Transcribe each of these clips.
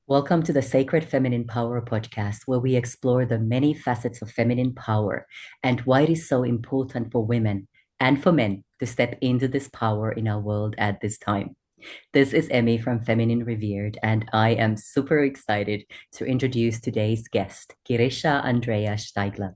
Welcome to the Sacred Feminine Power podcast, where we explore the many facets of feminine power and why it is so important for women and for men to step into this power in our world at this time. This is Emmy from Feminine Revered, and I am super excited to introduce today's guest, Girisha Andrea Steigler.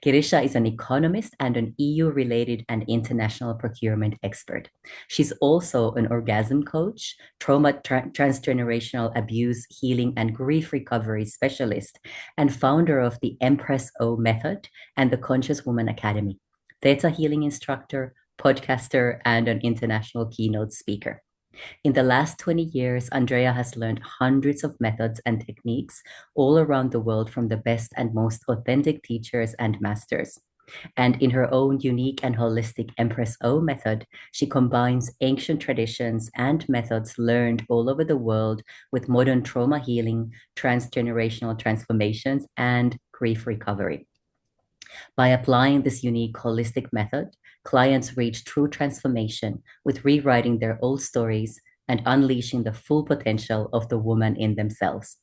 Girisha is an economist and an EU-related and international procurement expert. She's also an orgasm coach, transgenerational abuse healing and grief recovery specialist, and founder of the Empress O Method and the Conscious Woman Academy, theta healing instructor, podcaster, and an international keynote speaker. In the last 20 years, Andrea has learned hundreds of methods and techniques all around the world from the best and most authentic teachers and masters. And in her own unique and holistic Empress O method, she combines ancient traditions and methods learned all over the world with modern trauma healing, transgenerational transformations, and grief recovery. By applying this unique holistic method, clients reach true transformation with rewriting their old stories and unleashing the full potential of the woman in themselves.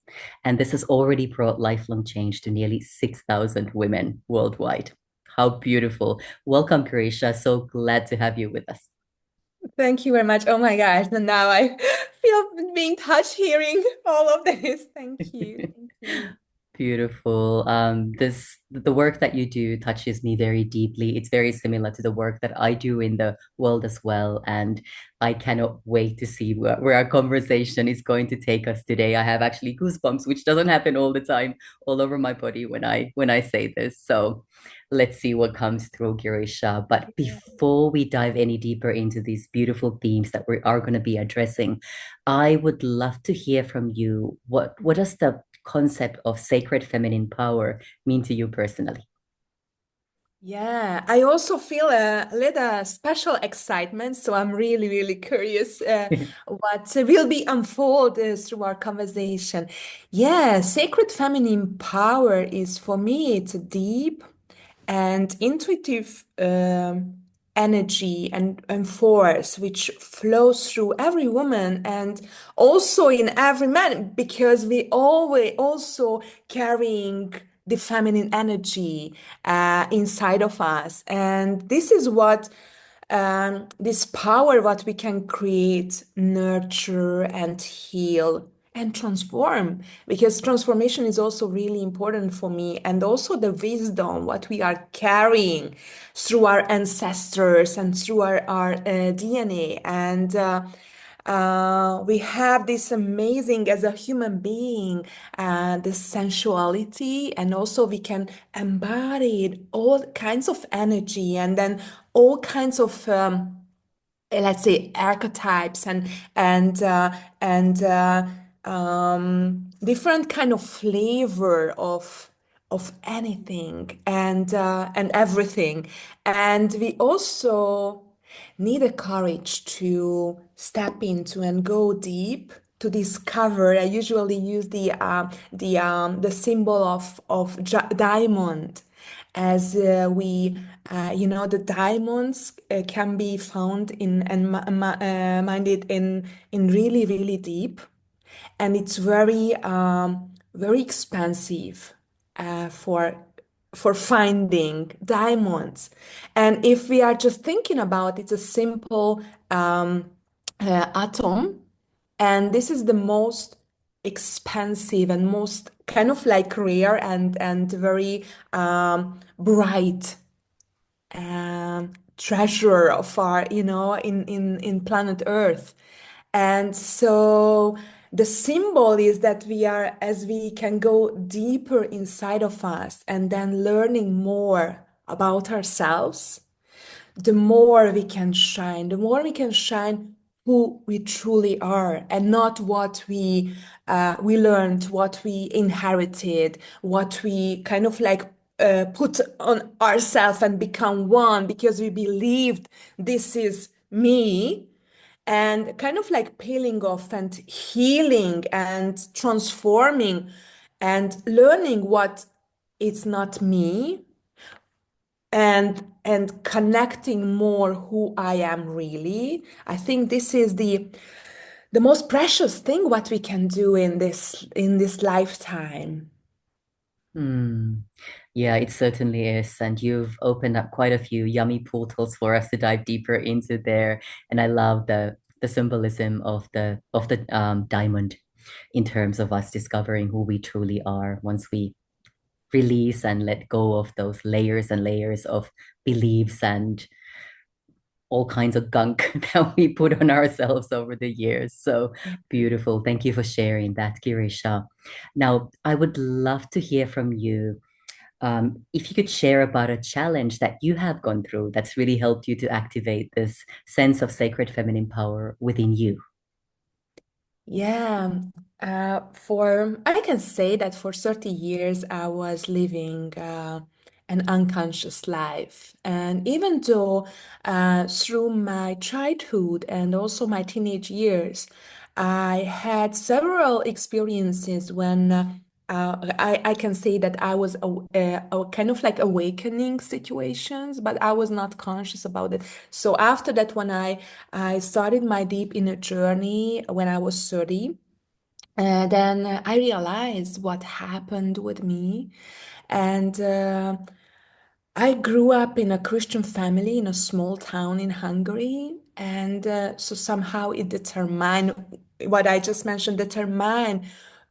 And this has already brought lifelong change to nearly 6,000 women worldwide. How beautiful. Welcome, Girisha. So glad to have you with us. Thank you very much. Oh my gosh. And now I feel being touched hearing all of this. Thank you. Thank you. Beautiful. The work that you do touches me very deeply. It's very similar to the work that I do in the world as well. And I cannot wait to see where our conversation is going to take us today. I have actually goosebumps, which doesn't happen all the time, all over my body when I say this. So let's see what comes through, Girisha. But before we dive any deeper into these beautiful themes that we are going to be addressing, I would love to hear from you. What does the concept of sacred feminine power mean to you personally? Yeah, I also feel a little special excitement. So I'm really, really curious what will be unfold through our conversation. Yeah, sacred feminine power is for me, it's a deep and intuitive energy and force which flows through every woman and also in every man because we always also carrying the feminine energy inside of us, and this is what this power what we can create, nurture and heal and transform, because transformation is also really important for me, and also the wisdom what we are carrying through our ancestors and through our DNA, and we have this amazing as a human being, this sensuality, and also we can embody all kinds of energy and then all kinds of let's say archetypes and different kind of flavor of anything and everything, and we also need the courage to step into and go deep to discover. I usually use the symbol of diamond, as we the diamonds can be found in and minded in really really deep, and it's very very expensive for finding diamonds. And if we are just thinking about it's a simple atom, and this is the most expensive and most kind of like rare and very bright treasure of our, in planet Earth. And so the symbol is that we are, as we can go deeper inside of us and then learning more about ourselves, the more we can shine, the more we can shine who we truly are, and not what we learned, what we inherited, what we kind of like put on ourselves and become one because we believed this is me, and kind of like peeling off and healing and transforming and learning what it's not me, and connecting more who I am really. I think this is the the most precious thing what we can do in this lifetime. Hmm. Yeah, it certainly is. And you've opened up quite a few yummy portals for us to dive deeper into there. And I love the symbolism of the diamond in terms of us discovering who we truly are once we release and let go of those layers and layers of beliefs and all kinds of gunk that we put on ourselves over the years. So beautiful. Thank you for sharing that, Girisha. Now, I would love to hear from you. If you could share about a challenge that you have gone through that's really helped you to activate this sense of sacred feminine power within you. Yeah, for I can say that for 30 years I was living an unconscious life. And even though through my childhood and also my teenage years, I had several experiences when I can say that I was a kind of like awakening situations, but I was not conscious about it. So after that, when I started my deep inner journey when I was 30. Then I realized what happened with me. And I grew up in a Christian family in a small town in Hungary. And so somehow it determined what I just mentioned, determined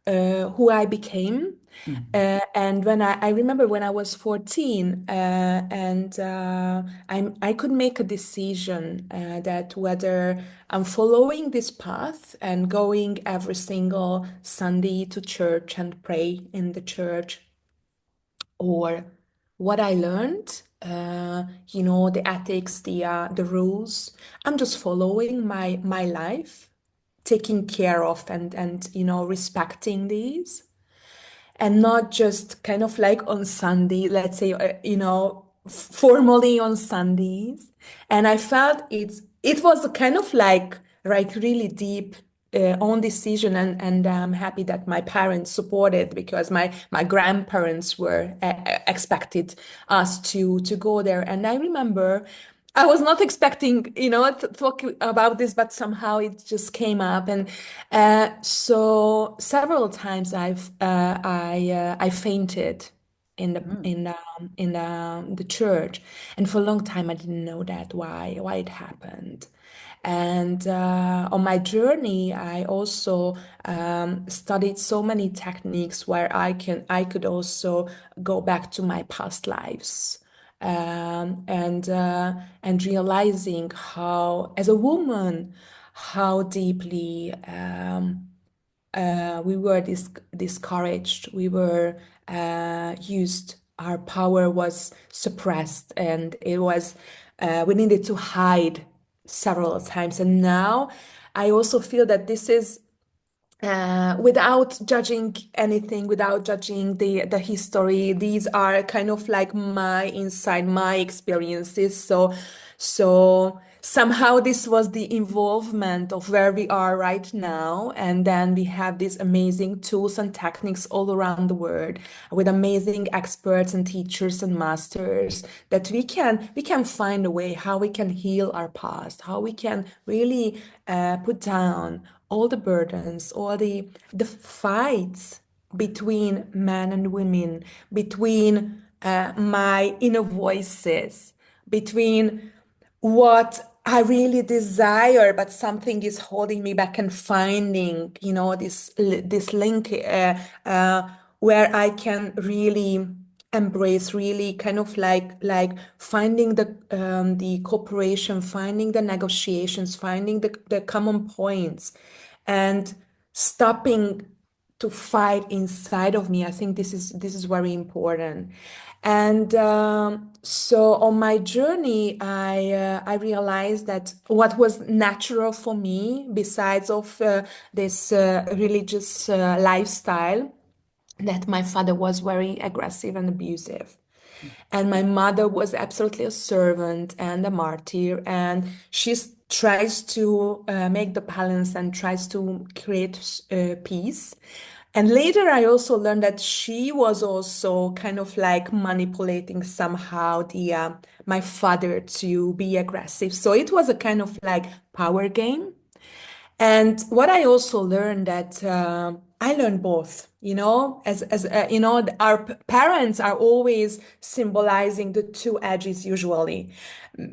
who I became. Mhm. And I remember when I was 14, and I could make a decision that whether I'm following this path and going every single Sunday to church and pray in the church, or what I learned, the ethics, the rules. I'm just following my life, taking care of and respecting these, and not just kind of like on Sunday, let's say, formally on Sundays. And I felt it was a kind of like really deep own decision, and I'm happy that my parents supported because my grandparents were expected us to go there. And I remember I was not expecting, to talk about this, but somehow it just came up, and so several times I fainted in the Mm. in the in the church, and for a long time I didn't know that why it happened. And on my journey, I also studied so many techniques where I could also go back to my past lives, and realizing how, as a woman, how deeply we were discouraged, we were used, our power was suppressed, and it was we needed to hide several times. And now I also feel that this is without judging anything, without judging the history. These are kind of like my insight, my experiences. So somehow this was the involvement of where we are right now, and then we have these amazing tools and techniques all around the world with amazing experts and teachers and masters that we can find a way how we can heal our past, how we can really put down all the burdens, all the fights between men and women, between my inner voices, between what I really desire, but something is holding me back, and finding, this link where I can really embrace, really kind of like finding the cooperation, finding the negotiations, finding the common points, and stopping to fight inside of me. I think this is very important. And so on my journey, I realized that what was natural for me, besides of this religious lifestyle, that my father was very aggressive and abusive. And my mother was absolutely a servant and a martyr, and she tries to make the balance and tries to create peace. And later, I also learned that she was also kind of like manipulating somehow the my father to be aggressive. So it was a kind of like power game. And what I also learned that I learned both, our parents are always symbolizing the two edges usually.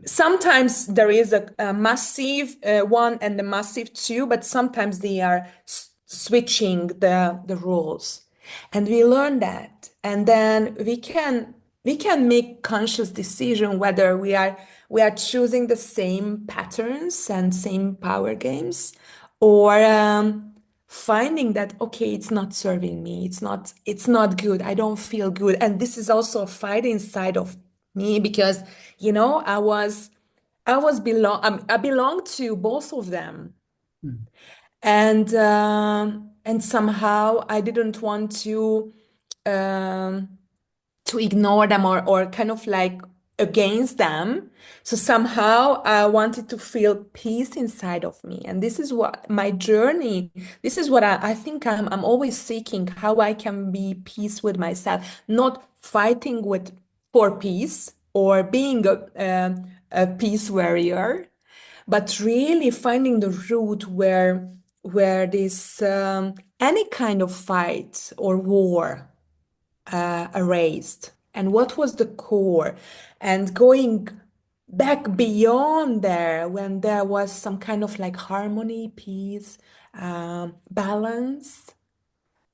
Sometimes there is a massive one and the massive two, but sometimes they are switching the roles. And we learn that. And then we can make conscious decision whether we are choosing the same patterns and same power games, or finding that okay, it's not serving me, it's not good, I don't feel good. And this is also a fight inside of me because I belong to both of them. Mm, And somehow I didn't want um, to ignore them, or kind of like against them. So somehow I wanted to feel peace inside of me. And this is what my journey, this is what I think I'm always seeking, how I can be peace with myself, not fighting with for peace or being a peace warrior, but really finding the root where this any kind of fight or war erased, and what was the core, and going back beyond there when there was some kind of like harmony, peace, balance,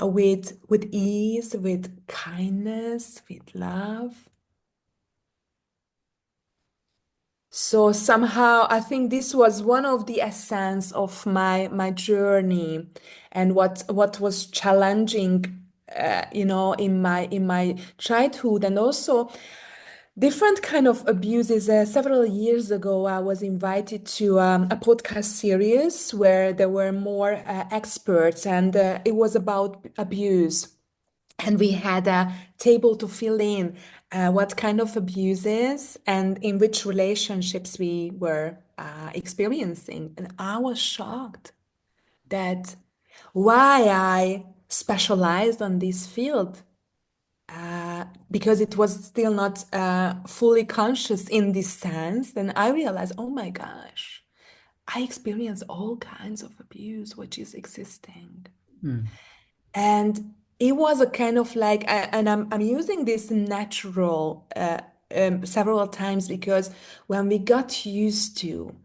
with ease, with kindness, with love. So somehow I think this was one of the essence of my journey, and what was challenging, in my childhood, and also different kind of abuses. Several years ago, I was invited to a podcast series where there were more experts, and it was about abuse. And we had a table to fill in what kind of abuses and in which relationships we were experiencing. And I was shocked that why I specialized on this field, because it was still not fully conscious in this sense. Then I realized, oh my gosh, I experience all kinds of abuse which is existing. mm, And it was a kind of like, and I'm using this natural several times because when we got used to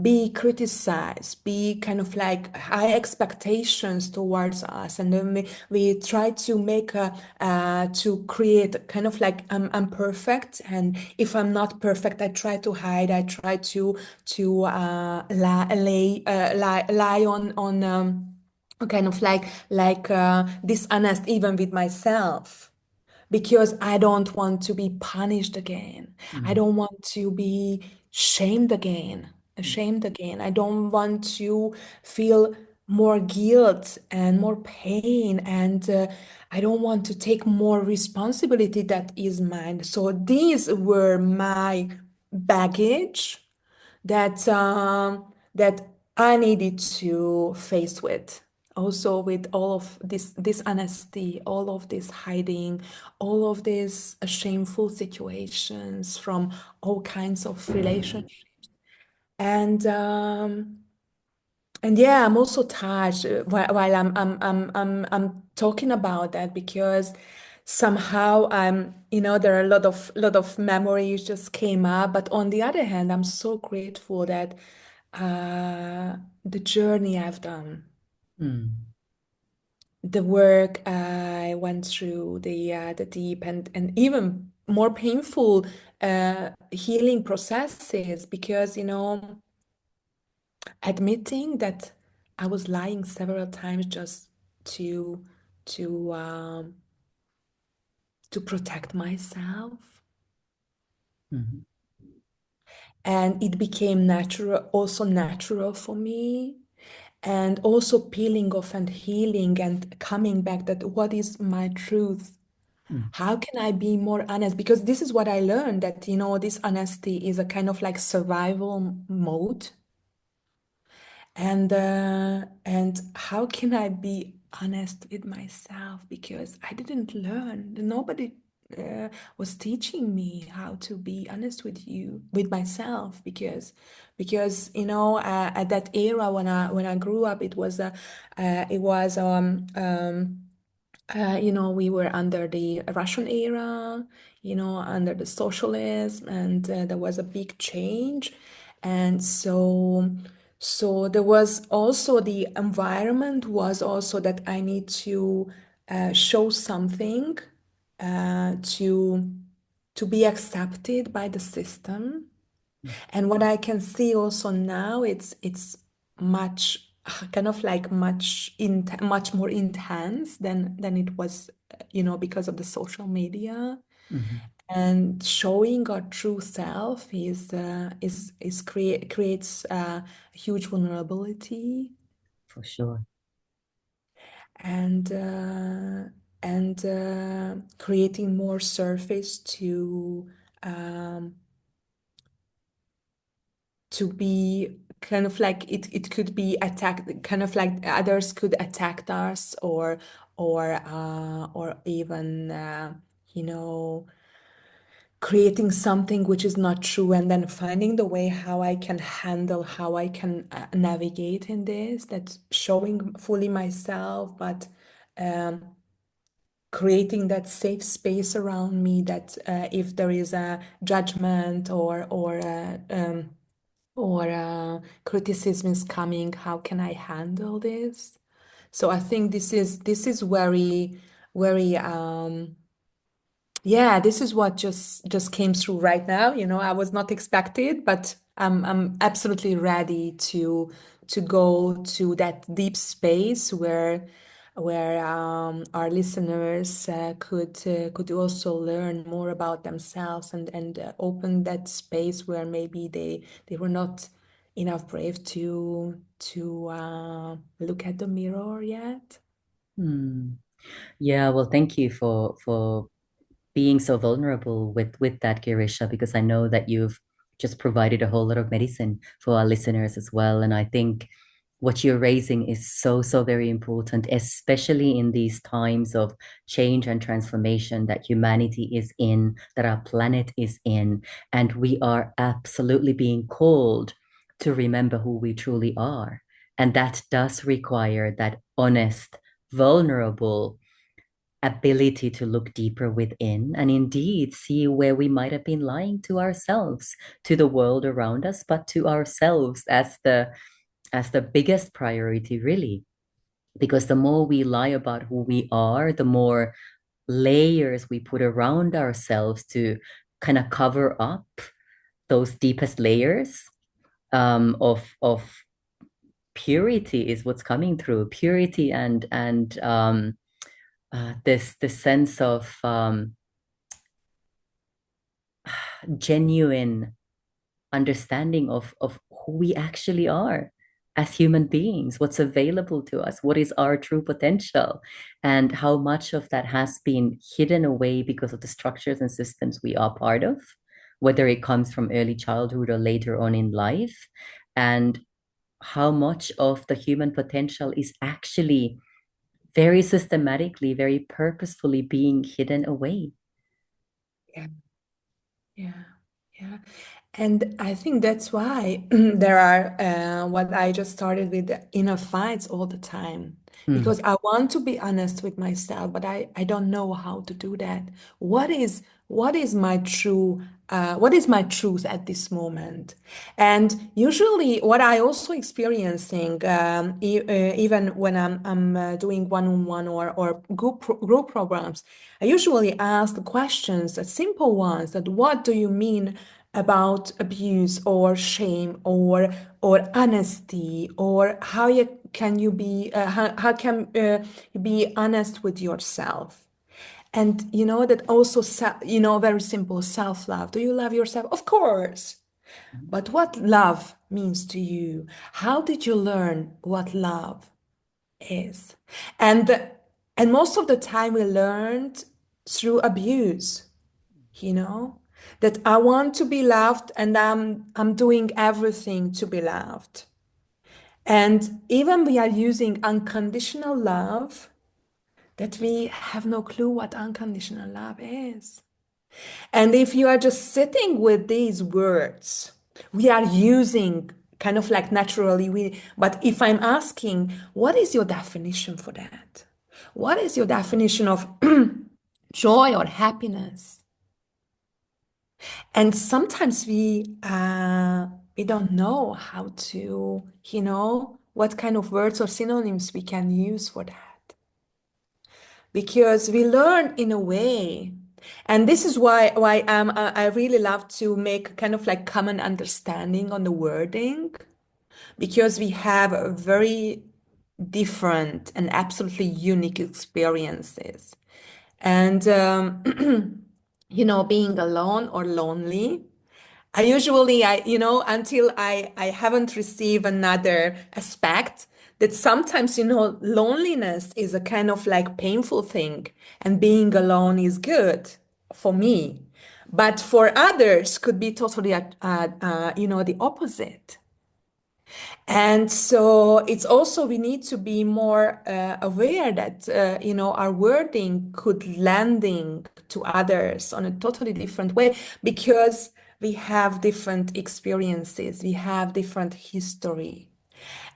be criticized, be kind of like high expectations towards us, and then we try to make to create kind of like I'm perfect, and if I'm not perfect, I try to hide, I try to lie on kind of like dishonest even with myself, because I don't want to be punished again. I mm, don't want to be shamed again, ashamed again. I don't want to feel more guilt and more pain, and I don't want to take more responsibility that is mine. So these were my baggage that I needed to face with. Also, with all of this honesty, all of this hiding, all of these shameful situations from all kinds of relationships, and yeah, I'm also touched while I'm talking about that, because somehow there are a lot of memories just came up. But on the other hand, I'm so grateful that the journey I've done, mm, the work I went through, the deep and even more painful healing processes, because admitting that I was lying several times just to to um, to protect myself, mm, and it became natural, also natural for me, and also peeling off and healing and coming back, that what is my truth? mm, How can I be more honest? Because this is what I learned, that this honesty is a kind of like survival mode. And how can I be honest with myself? Because I didn't learn. Nobody. was teaching me how to be honest with you, with myself, because at that era when I grew up, it was we were under the Russian era, under the socialism, and there was a big change. And so there was also the environment was also that I need to show something to be accepted by the system. And what I can see also now, it's much kind of like much more intense than it was, because of the social media. Mhm. And showing our true self creates a huge vulnerability, For sure. and creating more surface um, to be kind of like it could be attacked, kind of like others could attack us, or even you know creating something which is not true, and then finding the way how I can handle, how I can navigate in this, that's showing fully myself, but um, creating that safe space around me, that if there is a judgment or criticism is coming, how can I handle this? So I think this is very yeah, this is what just came through right now. I was not expected, but I'm absolutely ready to go to that deep space where our listeners could also learn more about themselves, and open that space where maybe they were not enough brave to look at the mirror yet. Hmm. Yeah, well, thank you for being so vulnerable with that, Girisha, because I know that you've just provided a whole lot of medicine for our listeners as well. And I think what you're raising is so, so very important, especially in these times of change and transformation that humanity is in, that our planet is in. And we are absolutely being called to remember who we truly are. And that does require that honest, vulnerable ability to look deeper within and indeed see where we might have been lying to ourselves, to the world around us, but to ourselves as the biggest priority, really. Because the more we lie about who we are, the more layers we put around ourselves to kind of cover up those deepest layers of purity is what's coming through. Purity and this sense of genuine understanding of who we actually are as human beings, what's available to us, what is our true potential, and how much of that has been hidden away because of the structures and systems we are part of, whether it comes from early childhood or later on in life, and how much of the human potential is actually very systematically, very purposefully being hidden away. Yeah, yeah, yeah. And I think that's why there are what I just started with, the inner fights all the time. Mm, Because I want to be honest with myself, but I don't know how to do that. What is my what is my truth at this moment? And usually, what I also experiencing, even when I'm doing one-on-one or group programs, I usually ask the questions, simple ones, that what do you mean about abuse or shame or honesty, or can you be how can you be honest with yourself? And that also very simple, self-love. Do you love yourself? Of course. But what love means to you? How did you learn what love is? And most of the time we learned through abuse, you know, that I want to be loved, and I'm doing everything to be loved. And even we are using unconditional love, that we have no clue what unconditional love is. And if you are just sitting with these words, we are using kind of like naturally but if I'm asking, what is your definition for that? What is your definition of joy or happiness? And sometimes we don't know how to, what kind of words or synonyms we can use for that. Because we learn in a way, and this is why I really love to make kind of like common understanding on the wording, because we have a very different and absolutely unique experiences. And being alone or lonely, I usually, until I haven't received another aspect, that sometimes, loneliness is a kind of like painful thing, and being alone is good for me. But for others could be totally, the opposite. And so it's also, we need to be more aware that, our wording could landing to others on a totally different way, because we have different experiences, we have different history.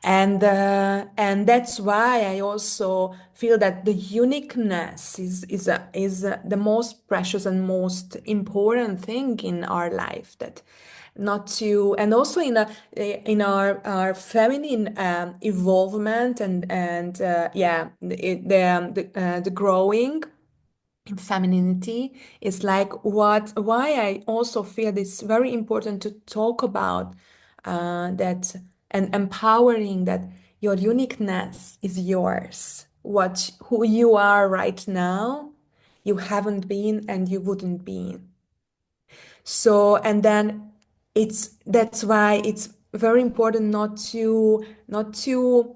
And that's why I also feel that the uniqueness is the most precious and most important thing in our life. That not to, and also in our feminine evolvement, and yeah, the growing in femininity is like why I also feel it's very important to talk about that, and empowering that your uniqueness is yours. What who you are right now, you haven't been and you wouldn't be. So, and then that's why it's very important not to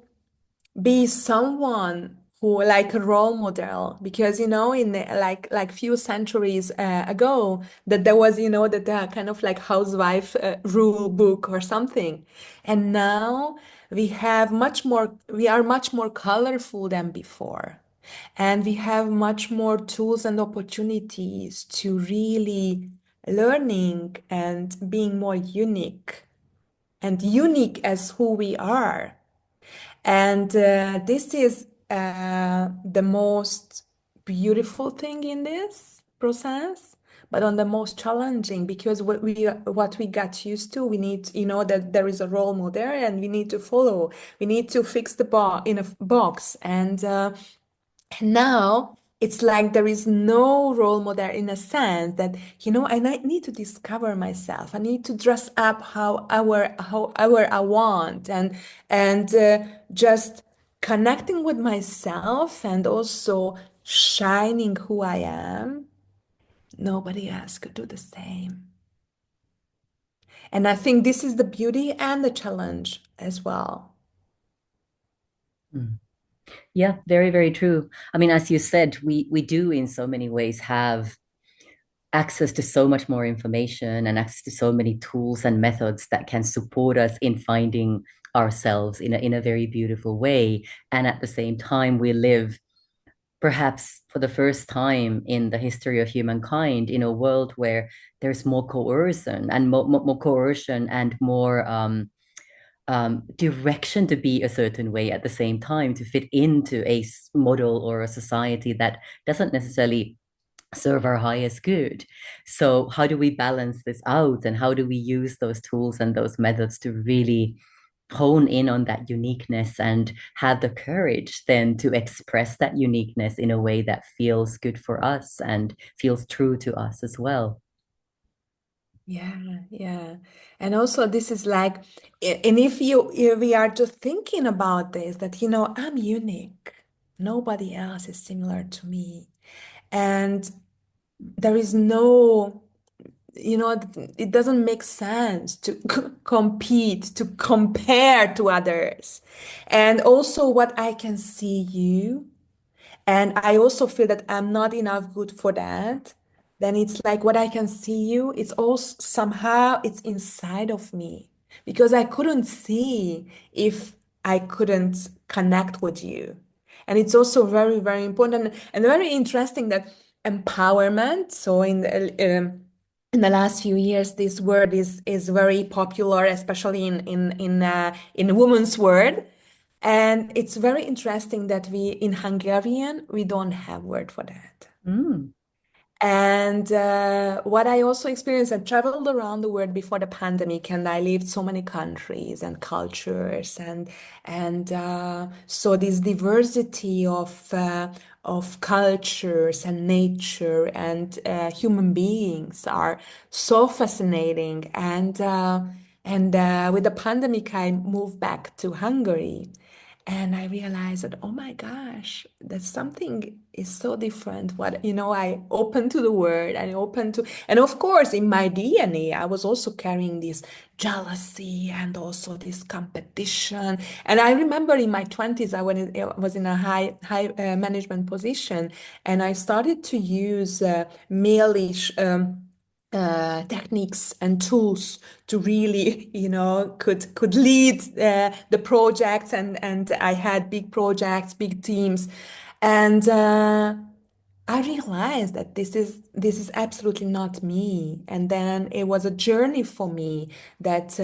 be someone who like a role model, because in like few centuries ago, that there was that kind of like housewife rule book or something, and now we are much more colorful than before, and we have much more tools and opportunities to really learning and being more unique, and unique as who we are. And this is the most beautiful thing in this process, but on the most challenging, because what we got used to, we need, that there is a role model and we need to follow. We need to fix the bar in a box, and now it's like there is no role model, in a sense that, I need to discover myself. I need to dress up however I want, and just connecting with myself and also shining who I am. Nobody else could do the same. And I think this is the beauty and the challenge as well. Mm. Yeah, very, very true. I mean, as you said, we do in so many ways have access to so much more information and access to so many tools and methods that can support us in finding ourselves in a very beautiful way. And at the same time, we live perhaps for the first time in the history of humankind in a world where there's more coercion and more coercion and more direction to be a certain way at the same time, to fit into a model or a society that doesn't necessarily serve our highest good. So how do we balance this out, and how do we use those tools and those methods to really hone in on that uniqueness and have the courage then to express that uniqueness in a way that feels good for us and feels true to us as well? Yeah, yeah. And also this is like, and if we are just thinking about this, that, I'm unique. Nobody else is similar to me. And there is no, it doesn't make sense to compete, to compare to others. And also what I can see you, and I also feel that I'm not enough good for that, then it's like what I can see you, it's also somehow it's inside of me, because I couldn't see if I couldn't connect with you. And it's also very, very important and very interesting that empowerment. So in the last few years, this word is very popular, especially in women's world. And it's very interesting that we in Hungarian we don't have word for that. Mm. And what I also experienced, I traveled around the world before the pandemic, and I lived so many countries and cultures, and so this diversity of cultures and nature and human beings are so fascinating. And with the pandemic, I moved back to Hungary. And I realized that, oh my gosh, that something is so different. What, I open to the word, I open to, and of course, in my DNA, I was also carrying this jealousy and also this competition. And I remember in my 20s, I was in a high management position, and I started to use mailish. Techniques and tools to really, could lead the projects, and I had big projects, big teams, and I realized that this is absolutely not me. And then it was a journey for me that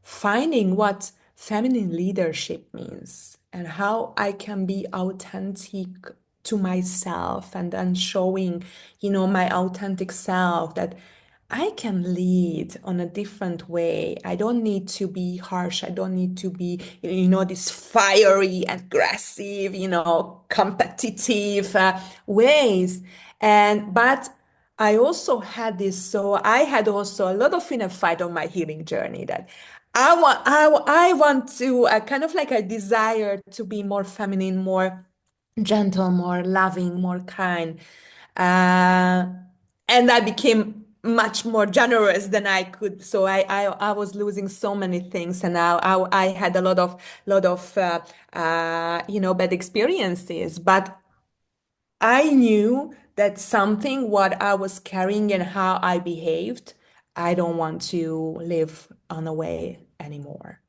finding what feminine leadership means and how I can be authentic to myself, and then showing, my authentic self, that I can lead on a different way. I don't need to be harsh. I don't need to be, this fiery, aggressive, competitive ways. But I also had this, so I had also a lot of inner fight on my healing journey, that I want to kind of like a desire to be more feminine, more gentle, more loving, more kind. Uh, and I became much more generous than I could. So I was losing so many things, and I had a lot of bad experiences. But I knew that something what I was carrying and how I behaved, I don't want to live on a way anymore.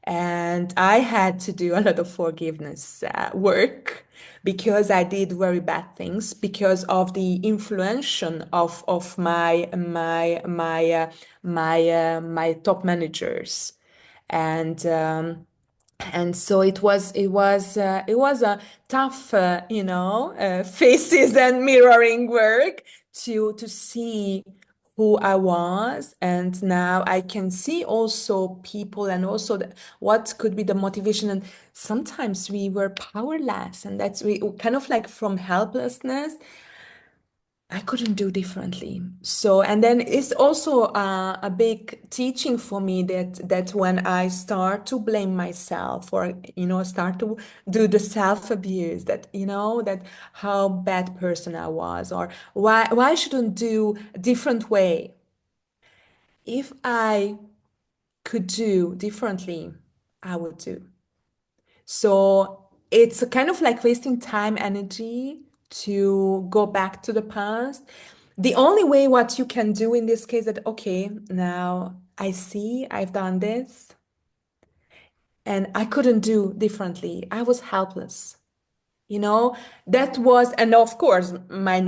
And I had to do a lot of forgiveness work, because I did very bad things because of the influence of my top managers. And um, and so it was a tough, faces and mirroring work to see who I was. And now I can see also people, and also what could be the motivation. And sometimes we were powerless, and that's we kind of like from helplessness. I couldn't do differently. So, and then it's also a big teaching for me that when I start to blame myself, or start to do the self-abuse, that that how bad person I was, or why I shouldn't do a different way. If I could do differently, I would do. So it's kind of like wasting time, energy to go back to the past. The only way what you can do in this case, that okay, now I see I've done this and I couldn't do differently. I was helpless. You know, that was, and of course, my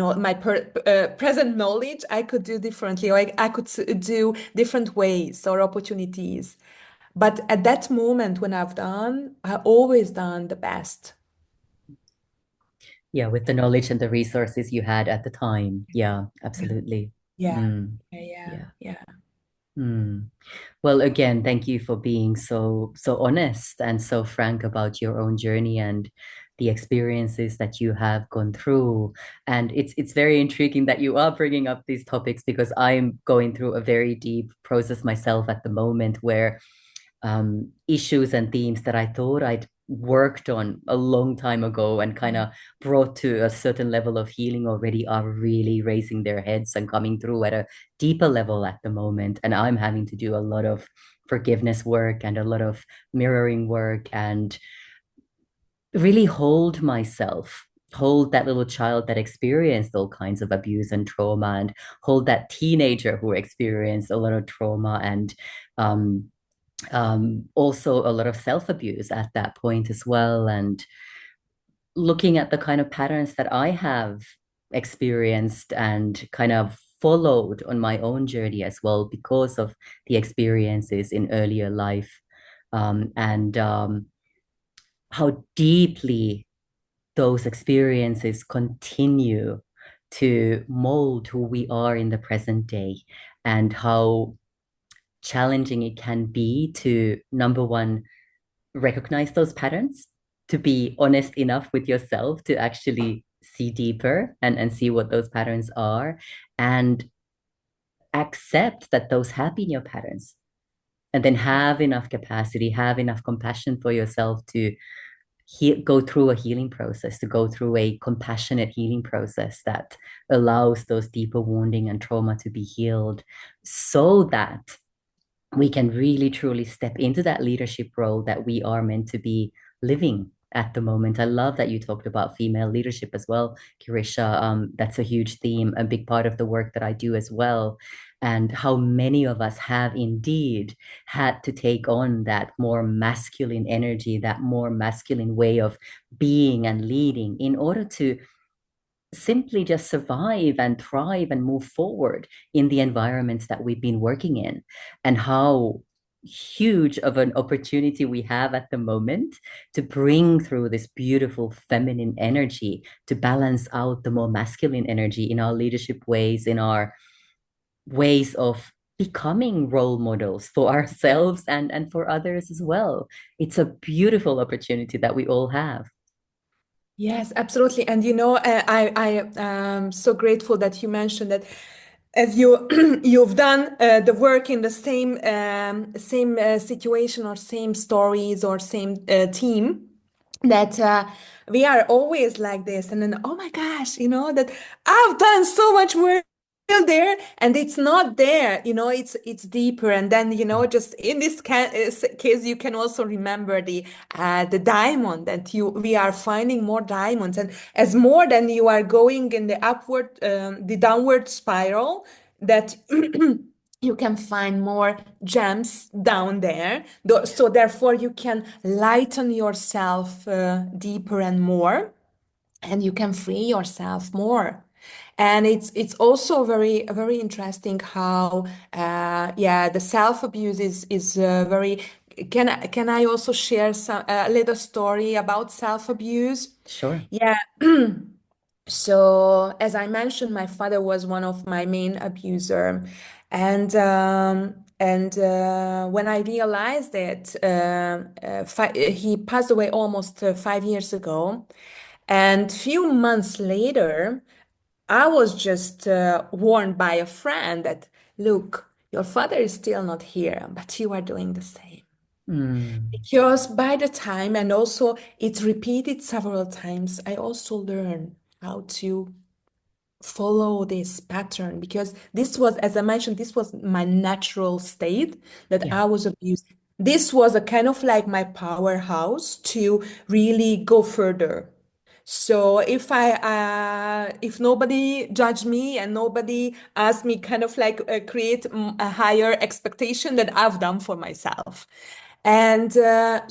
present knowledge, I could do differently, or I could do different ways or opportunities. But at that moment when I always done the best. Yeah, with the knowledge and the resources you had at the time. Yeah, absolutely. Yeah, Mm, yeah, yeah, yeah. yeah. Mm. Well, again, thank you for being so honest and so frank about your own journey and the experiences that you have gone through. And it's very intriguing that you are bringing up these topics, because I'm going through a very deep process myself at the moment, where issues and themes that I thought I'd worked on a long time ago and kind of brought to a certain level of healing already are really raising their heads and coming through at a deeper level at the moment. And I'm having to do a lot of forgiveness work and a lot of mirroring work, and really hold myself, hold that little child that experienced all kinds of abuse and trauma, and hold that teenager who experienced a lot of trauma and also a lot of self-abuse at that point as well. And looking at the kind of patterns that I have experienced and kind of followed on my own journey as well because of the experiences in earlier life, and how deeply those experiences continue to mold who we are in the present day, and how challenging it can be to, number one, recognize those patterns, to be honest enough with yourself to actually see deeper and see what those patterns are, and accept that those have been your patterns, and then have enough capacity, have enough compassion for yourself to go through a healing process, to go through a compassionate healing process that allows those deeper wounding and trauma to be healed, so that we can really truly step into that leadership role that we are meant to be living at the moment. I love that you talked about female leadership as well, Girisha. That's a huge theme, a big part of the work that I do as well. And how many of us have indeed had to take on that more masculine energy, that more masculine way of being and leading in order to simply just survive and thrive and move forward in the environments that we've been working in, and how huge of an opportunity we have at the moment to bring through this beautiful feminine energy to balance out the more masculine energy in our leadership ways, in our ways of becoming role models for ourselves and for others as well. It's a beautiful opportunity that we all have. Yes, absolutely. And I am so grateful that you mentioned that as you've done the work in the same situation or same stories or same team, that we are always like this. And then, oh my gosh, that I've done so much work there and it's not there, it's deeper. And then, just in this case, you can also remember the diamond that we are finding more diamonds, and as more than you are going in the downward spiral, that you can find more gems down there. So therefore you can lighten yourself deeper and more, and you can free yourself more. And it's also very interesting how yeah, the self abuse is very. Can I also share a little story about self abuse? Sure. Yeah. So as I mentioned, my father was one of my main abuser, and when I realized that he passed away almost 5 years ago, and few months later, I was just warned by a friend that, look, your father is still not here, but you are doing the same. Mm, Because by the time, and also it's repeated several times, I also learned how to follow this pattern, because this was, as I mentioned, this was my natural state that yeah. I was abused. This was a kind of like my powerhouse to really go further. So if nobody judged me and nobody asked me, kind of like create a higher expectation that I've done for myself. And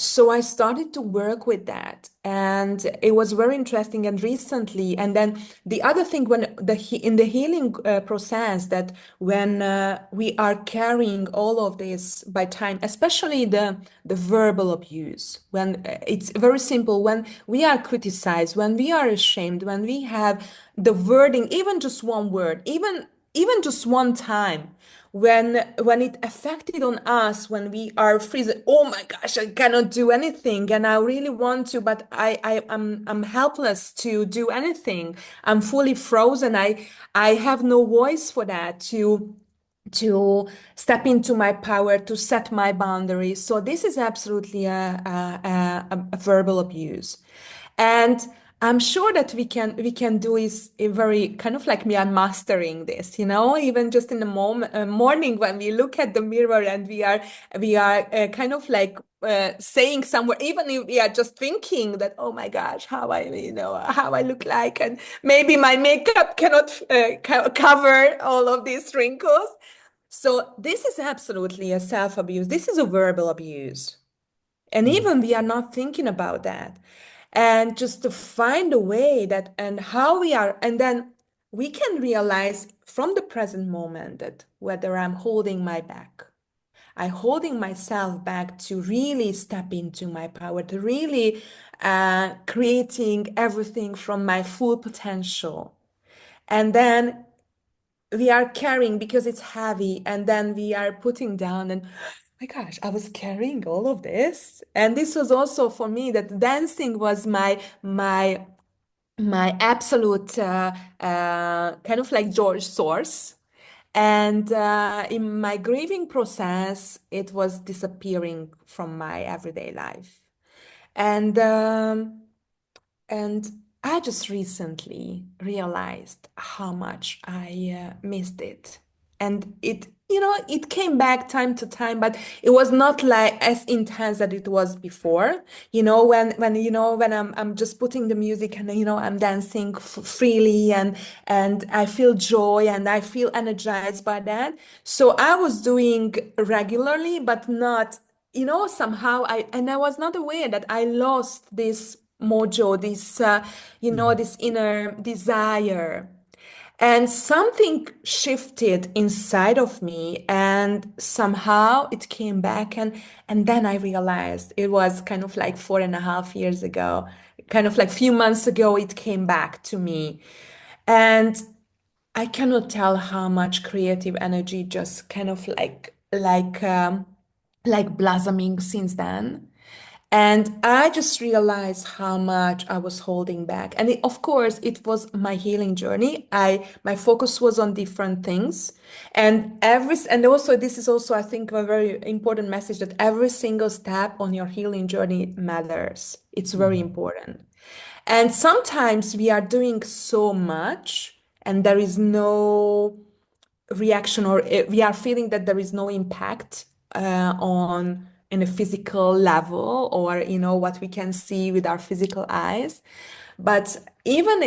so I started to work with that, and it was very interesting. And recently, and then the other thing, when in the healing process, that when we are carrying all of this by time, especially the verbal abuse, when it's very simple, when we are criticized, when we are ashamed, when we have the wording, even just one word, even just one time, when it affected on us, when we are freezing, oh my gosh, I cannot do anything, and I really want to, but I'm helpless to do anything. I'm fully frozen. I have no voice for that to step into my power, to set my boundaries. So this is absolutely a verbal abuse. And I'm sure that we can do is a very kind of like, we are mastering this, even just in the morning, when we look at the mirror, and we are kind of like saying somewhere, even if we are just thinking that, oh my gosh, how I look like, and maybe my makeup cannot cover all of these wrinkles. So this is absolutely a self-abuse. This is a verbal abuse. And Mm, even we are not thinking about that. and just to find a way that and how we are, and then we can realize from the present moment that whether I'm holding my back, I'm holding myself back to really step into my power, to really creating everything from my full potential. And then we are carrying because it's heavy, and then we are putting down, and my gosh, I was carrying all of this. And this was also for me that dancing was my absolute kind of like George source. And in my grieving process, it was disappearing from my everyday life. And and I just recently realized how much I missed it. And it came back time to time, but it was not like as intense as it was before. When I'm just putting the music and I'm dancing freely, and I feel joy and I feel energized by that. So I was doing regularly, but not somehow I was not aware that I lost this mojo, Mm. this inner desire. And something shifted inside of me, and somehow it came back. And then I realized it was kind of like 4.5 years ago, kind of like few months ago, it came back to me. And I cannot tell how much creative energy just kind of like blossoming since then. And I just realized how much I was holding back. And of course, it was my healing journey. My focus was on different things. And also this is also, I think, a very important message that every single step on your healing journey matters. It's very Mm. important. And sometimes we are doing so much and there is no reaction, or we are feeling that there is no impact on in a physical level, or what we can see with our physical eyes. But even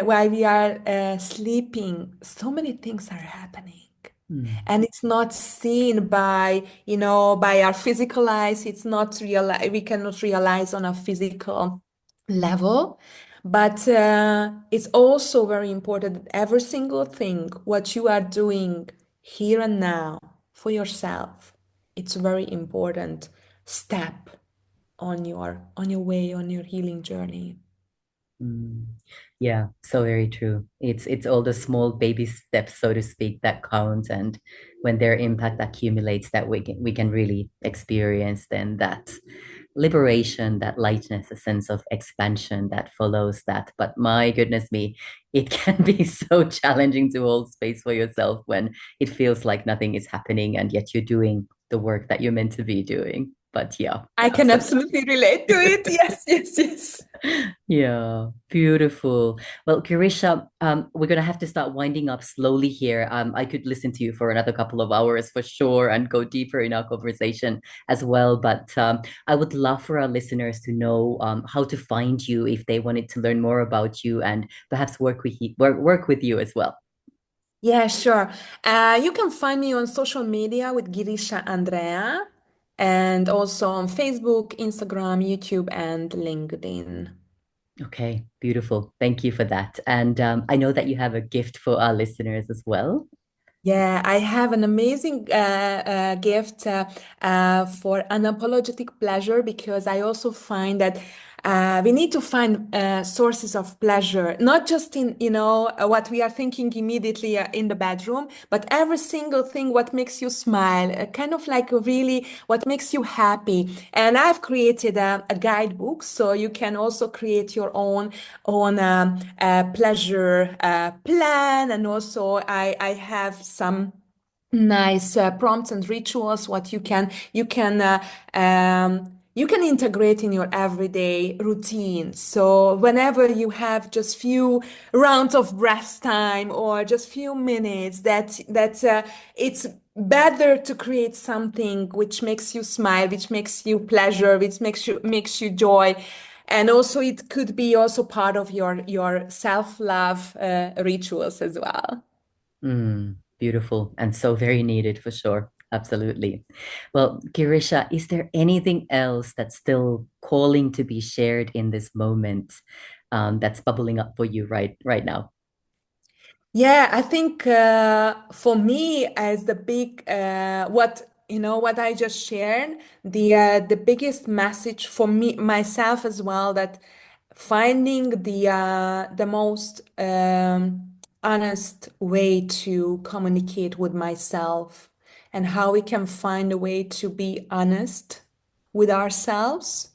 while we are sleeping, so many things are happening, Mm. and it's not seen by our physical eyes. It's not real, we cannot realize on a physical level. But it's also very important that every single thing what you are doing here and now for yourself, it's a very important step on your way, on your healing journey. Mm. Yeah, so very true. It's all the small baby steps, so to speak, that count, and when their impact accumulates, that we can really experience then that liberation, that lightness, a sense of expansion that follows that. But my goodness me, it can be so challenging to hold space for yourself when it feels like nothing is happening, and yet you're doing the work that you're meant to be doing. But yeah, I can absolutely. absolutely relate to it. Yes, yes, yes. Yeah, beautiful. Well, Girisha, we're gonna have to start winding up slowly here. I could listen to you for another couple of hours for sure and go deeper in our conversation as well. But I would love for our listeners to know how to find you if they wanted to learn more about you and perhaps work with you as well. Yeah, sure. You can find me on social media with Girisha Andrea, and also on Facebook, Instagram, YouTube, and LinkedIn. Okay, beautiful. Thank you for that. And I know that you have a gift for our listeners as well. Yeah, I have an amazing gift for unapologetic pleasure, because I also find that we need to find sources of pleasure, not just in, what we are thinking immediately in the bedroom, but every single thing what makes you smile, kind of like really what makes you happy. And I've created a guidebook, so you can also create your own pleasure plan. And also I have some nice prompts and rituals what you can integrate in your everyday routine. So whenever you have just few rounds of breath time, or just few minutes, that it's better to create something which makes you smile, which makes you pleasure, which makes you joy. And also it could be also part of your self-love rituals as well. Beautiful and so very needed for sure. Absolutely. Well, Girisha, is there anything else that's still calling to be shared in this moment, that's bubbling up for you right now? Yeah, I think for me as the big what what I just shared, the biggest message for me myself as well, that finding the most honest way to communicate with myself, and how we can find a way to be honest with ourselves.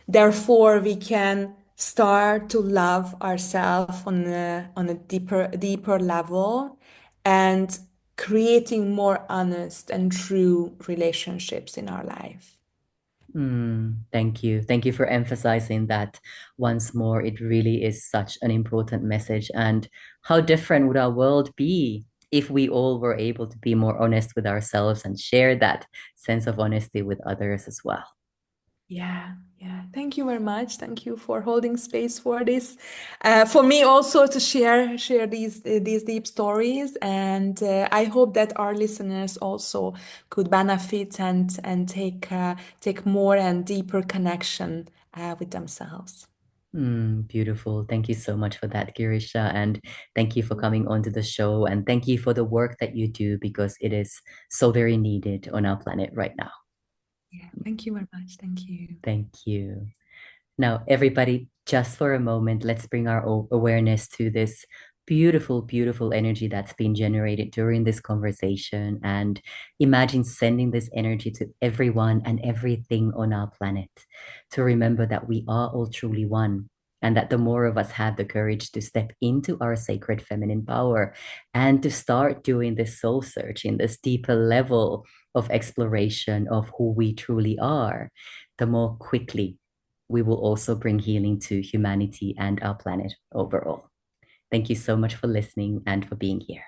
Therefore, we can start to love ourselves on a deeper level, and creating more honest and true relationships in our life. Thank you. Thank you for emphasizing that once more. It really is such an important message. And how different would our world be if we all were able to be more honest with ourselves and share that sense of honesty with others as well? Yeah, yeah. Thank you very much. Thank you for holding space for this. For me also to share these deep stories, and I hope that our listeners also could benefit and take more and deeper connection with themselves. Beautiful. Thank you so much for that, Girisha. And thank you for coming onto the show. And thank you for the work that you do because it is so very needed on our planet right now. Yeah, thank you very much. Thank you. Thank you. Now, everybody, just for a moment, let's bring our awareness to this beautiful, beautiful energy that's been generated during this conversation. And imagine sending this energy to everyone and everything on our planet to remember that we are all truly one. And that the more of us have the courage to step into our sacred feminine power and to start doing this soul searching, this deeper level of exploration of who we truly are, the more quickly we will also bring healing to humanity and our planet overall. Thank you so much for listening and for being here.